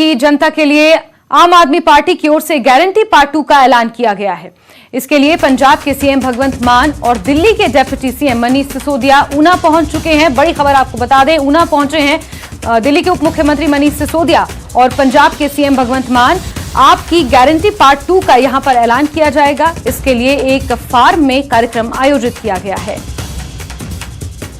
की जनता के लिए आम आदमी पार्टी की ओर से गारंटी पार्ट 2 का ऐलान किया गया है। इसके लिए पंजाब के सीएम भगवंत मान और दिल्ली के डिप्टी सीएम मनीष सिसोदिया ऊना पहुंच चुके हैं। बड़ी खबर आपको बता दें, ऊना पहुंचे हैं दिल्ली के उप मुख्यमंत्री मनीष सिसोदिया और पंजाब के सीएम भगवंत मान। आपकी गारंटी पार्ट 2 का यहां पर ऐलान किया जाएगा। इसके लिए एक फार्म में कार्यक्रम आयोजित किया गया है।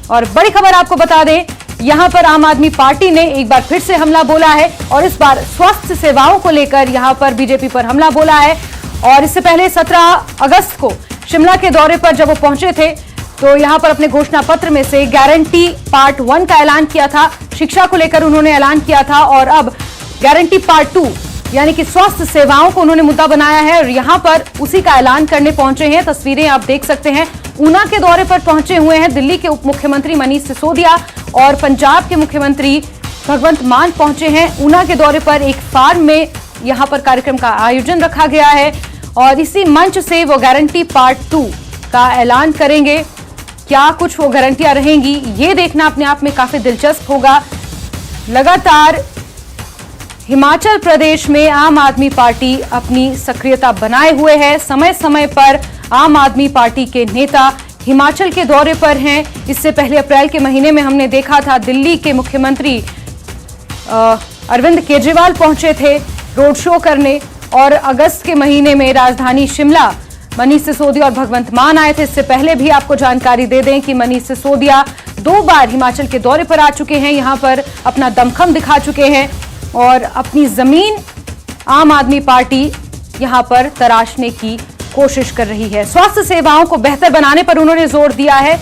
और बड़ी खबर आपको बता दें, यहां पर आम आदमी पार्टी ने एक बार फिर से हमला बोला है और इस बार स्वास्थ्य सेवाओं को लेकर यहां पर बीजेपी पर हमला बोला है। और इससे पहले 17 अगस्त को शिमला के दौरे पर जब वो पहुंचे थे तो यहां पर अपने घोषणा पत्र में से गारंटी पार्ट 1 का ऐलान किया था। शिक्षा को लेकर उन्होंने ऐलान किया था और अब गारंटी पार्ट 2 यानी कि स्वास्थ्य सेवाओं को उन्होंने मुद्दा बनाया है और यहां पर उसी का ऐलान करने पहुंचे हैं। तस्वीरें आप देख सकते हैं, ऊना के दौरे पर पहुंचे हुए हैं दिल्ली के उप मुख्यमंत्री मनीष सिसोदिया और पंजाब के मुख्यमंत्री भगवंत मान पहुंचे हैं ऊना के दौरे पर। एक फार्म में यहां पर कार्यक्रम का आयोजन रखा गया है और इसी मंच से वो गारंटी पार्ट 2 का ऐलान करेंगे। क्या कुछ वो गारंटियां रहेंगी, ये देखना अपने आप में काफी दिलचस्प होगा। लगातार हिमाचल प्रदेश में आम आदमी पार्टी अपनी सक्रियता बनाए हुए है। समय समय पर आम आदमी पार्टी के नेता हिमाचल के दौरे पर हैं। इससे पहले अप्रैल के महीने में हमने देखा था दिल्ली के मुख्यमंत्री अरविंद केजरीवाल पहुंचे थे रोड शो करने और अगस्त के महीने में राजधानी शिमला मनीष सिसोदिया और भगवंत मान आए थे। इससे पहले भी आपको जानकारी दे दें कि मनीष सिसोदिया 2 बार हिमाचल के दौरे पर आ चुके हैं, यहां पर अपना दमखम दिखा चुके हैं और अपनी जमीन आम आदमी पार्टी यहां पर तराशने की कोशिश कर रही है। स्वास्थ्य सेवाओं को बेहतर बनाने पर उन्होंने जोर दिया है।